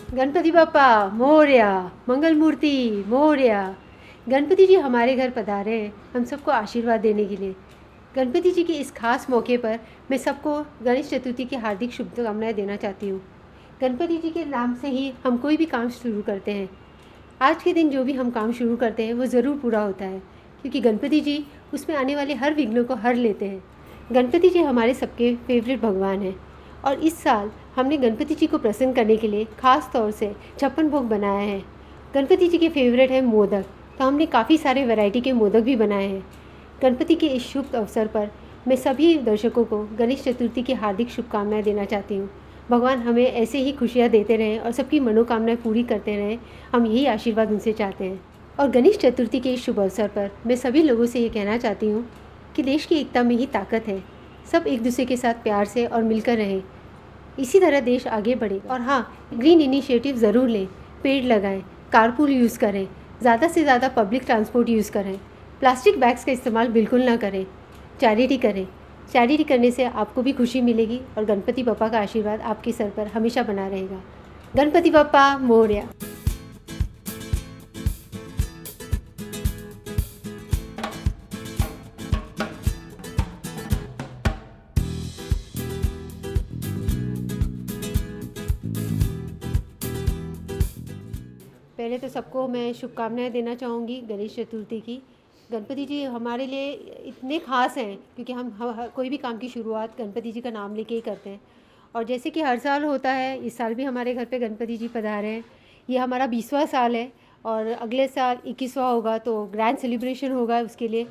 गणपति बाप्पा मोरया, मंगल मूर्ति मोरया। गणपति जी हमारे घर पधारे हैं हम सबको आशीर्वाद देने के लिए। गणपति जी के इस खास मौके पर मैं सबको गणेश चतुर्थी की हार्दिक शुभकामनाएं देना चाहती हूँ। गणपति जी के नाम से ही हम कोई भी काम शुरू करते हैं। आज के दिन जो भी हम काम शुरू करते हैं वो ज़रूर पूरा होता है, क्योंकि गणपति जी उसमें आने वाले हर विघ्नों को हर लेते हैं। गणपति जी हमारे सबके फेवरेट भगवान हैं और इस साल हमने गणपति जी को प्रसन्न करने के लिए ख़ास तौर से 56 भोग बनाया है। गणपति जी के फेवरेट है मोदक, तो हमने काफ़ी सारे वैरायटी के मोदक भी बनाए हैं। गणपति के इस शुभ अवसर पर मैं सभी दर्शकों को गणेश चतुर्थी की हार्दिक शुभकामनाएं देना चाहती हूँ। भगवान हमें ऐसे ही खुशियाँ देते रहें और सबकी मनोकामनाएं पूरी करते रहें, हम यही आशीर्वाद उनसे चाहते हैं। और गणेश चतुर्थी के इस शुभ अवसर पर मैं सभी लोगों से ये कहना चाहती हूँ कि देश की एकता में ही ताकत है। सब एक दूसरे के साथ प्यार से और मिलकर रहें, इसी तरह देश आगे बढ़ेगा। और हाँ, ग्रीन इनिशिएटिव ज़रूर लें, पेड़ लगाएं, कारपूल यूज़ करें, ज़्यादा से ज़्यादा पब्लिक ट्रांसपोर्ट यूज़ करें, प्लास्टिक बैग्स का इस्तेमाल बिल्कुल ना करें, चैरिटी करें। चैरिटी करने से आपको भी खुशी मिलेगी और गणपति बप्पा का आशीर्वाद आपके सर पर हमेशा बना रहेगा। गणपति बप्पा मोरया। पहले तो सबको मैं शुभकामनाएं देना चाहूँगी गणेश चतुर्थी की। गणपति जी हमारे लिए इतने ख़ास हैं क्योंकि हम कोई भी काम की शुरुआत गणपति जी का नाम लेके ही करते हैं। और जैसे कि हर साल होता है, इस साल भी हमारे घर पे गणपति जी पधारे हैं। ये हमारा 20वां साल है और अगले साल 21वां होगा, तो ग्रैंड सेलिब्रेशन होगा उसके लिए।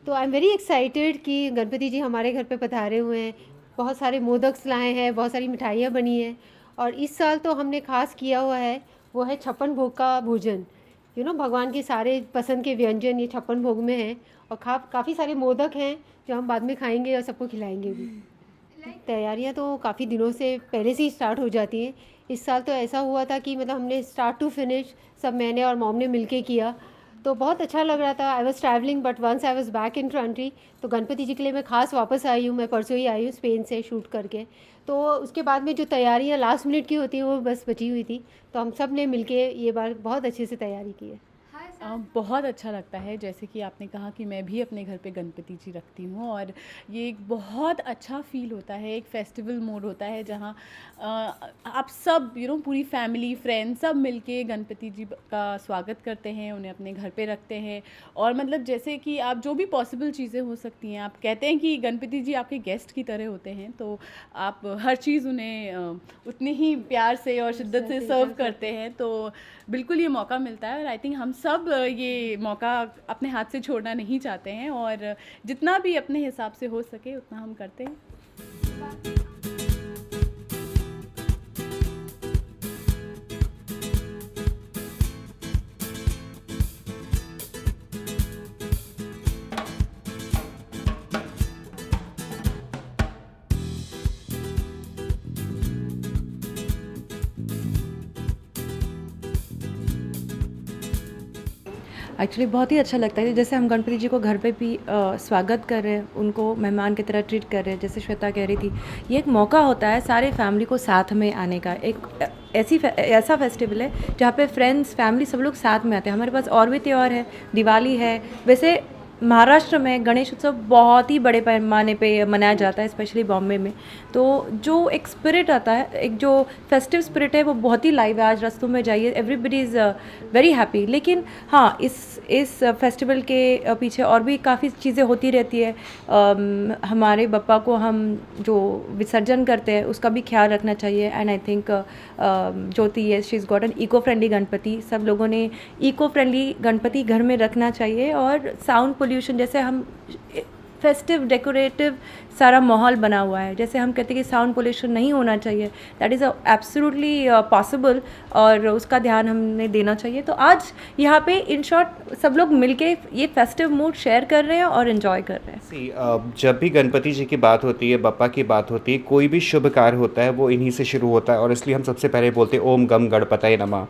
तो आई एम वेरी एक्साइटेड कि गणपति जी हमारे घर पे पधारे हुए हैं। बहुत सारे मोदक्स लाए हैं, बहुत सारी मिठाइयाँ बनी हैं और इस साल तो हमने खास किया हुआ है वो है 56 भोग का भोजन। भगवान के सारे पसंद के व्यंजन ये 56 भोग में हैं और काफ़ी सारे मोदक हैं जो हम बाद में खाएंगे और सबको खिलाएंगे भी। तैयारियां तो काफ़ी दिनों से पहले से ही स्टार्ट हो जाती हैं। इस साल तो ऐसा हुआ था कि मतलब हमने स्टार्ट टू फिनिश सब मैंने और मॉम ने मिलके किया, तो बहुत अच्छा लग रहा था। I was travelling but once I was back in country, तो गणपति जी के लिए मैं ख़ास वापस आई हूँ। मैं परसों ही आई हूँ स्पेन से शूट करके। तो उसके बाद में जो तैयारियाँ लास्ट मिनट की होती हैं वो बस बची हुई थी, तो हम सब ने मिलके ये बार बहुत अच्छे से तैयारी की है। बहुत अच्छा लगता है, जैसे कि आपने कहा कि मैं भी अपने घर पे गणपति जी रखती हूँ और ये एक बहुत अच्छा फ़ील होता है, एक फेस्टिवल मोड होता है जहाँ आप सब पूरी फैमिली फ्रेंड्स सब मिलके गणपति जी का स्वागत करते हैं, उन्हें अपने घर पे रखते हैं। और मतलब जैसे कि आप जो भी पॉसिबल चीज़ें हो सकती हैं, आप कहते हैं कि गणपति जी आपके गेस्ट की तरह होते हैं, तो आप हर चीज़ उन्हें उतनी ही प्यार से और शिद्दत से सर्व करते हैं। तो बिल्कुल ये मौका मिलता है और आई थिंक हम सब ये मौका अपने हाथ से छोड़ना नहीं चाहते हैं और जितना भी अपने हिसाब से हो सके उतना हम करते हैं। एक्चुअली बहुत ही अच्छा लगता है, जैसे हम गणपति जी को घर पे भी स्वागत कर रहे हैं, उनको मेहमान की तरह ट्रीट कर रहे हैं। जैसे श्वेता कह रही थी, ये एक मौका होता है सारे फैमिली को साथ में आने का। एक ऐसा फेस्टिवल है जहाँ पे फ्रेंड्स फैमिली सब लोग साथ में आते हैं। हमारे पास और भी त्यौहार है, दिवाली है। वैसे महाराष्ट्र में गणेश उत्सव बहुत ही बड़े पैमाने पे मनाया जाता है, स्पेशली बॉम्बे में। तो जो एक स्पिरिट आता है, एक जो फेस्टिव स्पिरिट है, वो बहुत ही लाइव है। आज रास्तों में जाइए, एवरीबडी इज़ वेरी हैप्पी। लेकिन हाँ, इस फेस्टिवल के पीछे और भी काफ़ी चीज़ें होती रहती है। हमारे बप्पा को हम जो विसर्जन करते हैं उसका भी ख्याल रखना चाहिए। And I think Jyoti, yes, she is got an eco friendly Ganpati. सब लोगों ने इको फ्रेंडली गणपति घर में रखना चाहिए। और साउंड पोल्यूशन, जैसे हम फेस्टिव डेकोरेटिव सारा माहौल बना हुआ है, जैसे हम कहते हैं कि साउंड पोल्यूशन नहीं होना चाहिए, दैट इज़ एब्सोल्युटली पॉसिबल और उसका ध्यान हमने देना चाहिए। तो आज यहाँ पे इन शॉर्ट सब लोग मिलके ये फेस्टिव मूड शेयर कर रहे हैं और एंजॉय कर रहे हैं। जब भी गणपति जी की बात होती है, बप्पा की बात होती है, कोई भी शुभ कार्य होता है वो इन्हीं से शुरू होता है और इसलिए हम सबसे पहले बोलते हैं ओम गम गणपतये नमः।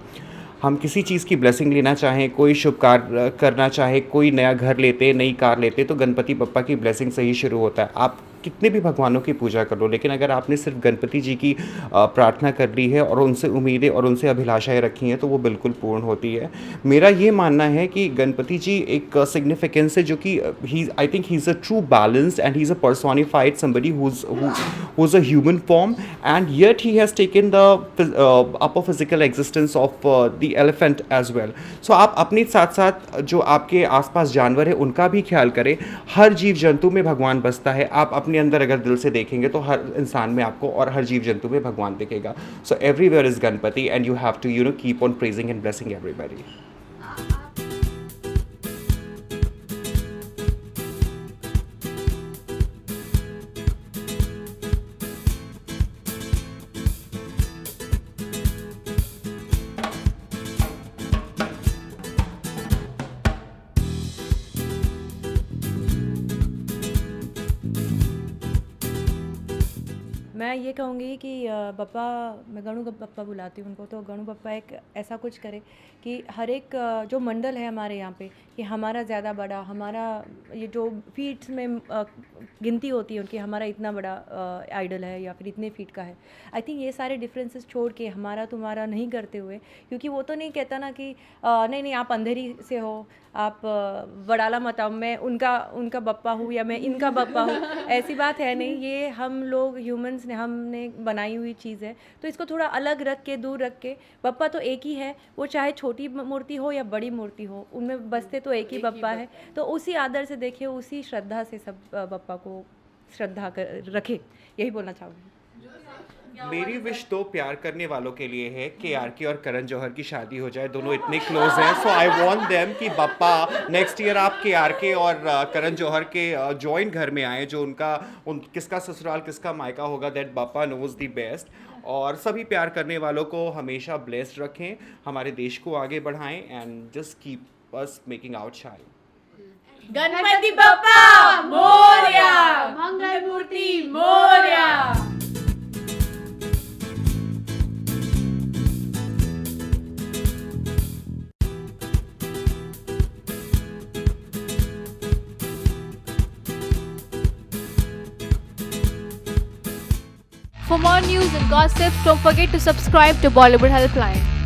हम किसी चीज़ की ब्लेसिंग लेना चाहें, कोई शुभ कार्य करना चाहे, कोई नया घर लेते, नई कार लेते, तो गणपति बप्पा की ब्लेसिंग से ही शुरू होता है। आप कितने भी भगवानों की पूजा कर लो, लेकिन अगर आपने सिर्फ गणपति जी की प्रार्थना कर ली है और उनसे उम्मीदें और उनसे अभिलाषाएं रखी हैं तो वो बिल्कुल पूर्ण होती है। मेरा ये मानना है कि गणपति जी एक सिग्निफिकेंस है जो कि he I think he is a true balanced and he is a personified somebody who is a human form and yet he has taken the upper physical existence of the elephant as well. So आप अपने साथ साथ जो आपके आसपास जानवर है उनका भी ख्याल करें। हर जीव जंतु में भगवान बसता है। आप अपने अंदर अगर दिल से देखेंगे तो हर इंसान में आपको और हर जीव जंतु में भगवान दिखेगा। So everywhere is Ganpati and you have to keep on praising and blessing everybody. मैं ये कहूँगी कि बप्पा, मैं गणु बप्पा बुलाती हूँ उनको, तो गणु बप्पा एक ऐसा कुछ करे कि हर एक जो मंडल है हमारे यहाँ पे, कि हमारा ज़्यादा बड़ा, हमारा ये जो फीट्स में गिनती होती है उनकी, हमारा इतना बड़ा आइडल है या फिर इतने फीट का है। आई थिंक ये सारे डिफरेंसेस छोड़ के हमारा तुम्हारा नहीं करते हुए, क्योंकि वो तो नहीं कहता ना कि नहीं नहीं आप अंधेरी से हो, आप बड़ाला मत आओ, मैं उनका बप्पा हूँ या मैं इनका बप्पा हूँ, ऐसी बात है नहीं। ये हम लोग ह्यूमंस ने, हमने बनाई हुई चीज़ है, तो इसको थोड़ा अलग रख के, दूर रख के, बप्पा तो एक ही है, वो चाहे छोटी मूर्ति हो या बड़ी मूर्ति हो, उनमें बसते तो एक ही बप्पा है। तो उसी आदर से देखिए, उसी श्रद्धा से सब बप्पा को श्रद्धा कर रखे, यही बोलना चाहूँगी। मेरी विश तो प्यार करने वालों के लिए है कि आरके और करण जौहर की शादी हो जाए, दोनों इतने क्लोज हैं। सो आई वांट देम कि बप्पा नेक्स्ट ईयर आप के आरके और करण जौहर के जॉइंट घर में आए, जो किसका ससुराल किसका मायका होगा, that Bappa knows the best. और सभी प्यार करने वालों को हमेशा ब्लेस्ड रखें, हमारे देश को आगे बढ़ाएं and just keep us making out shine. Ganpati Bappa Morya, Mangal Murti Morya. For more news and gossips, don't forget to subscribe to Bollywood Helpline.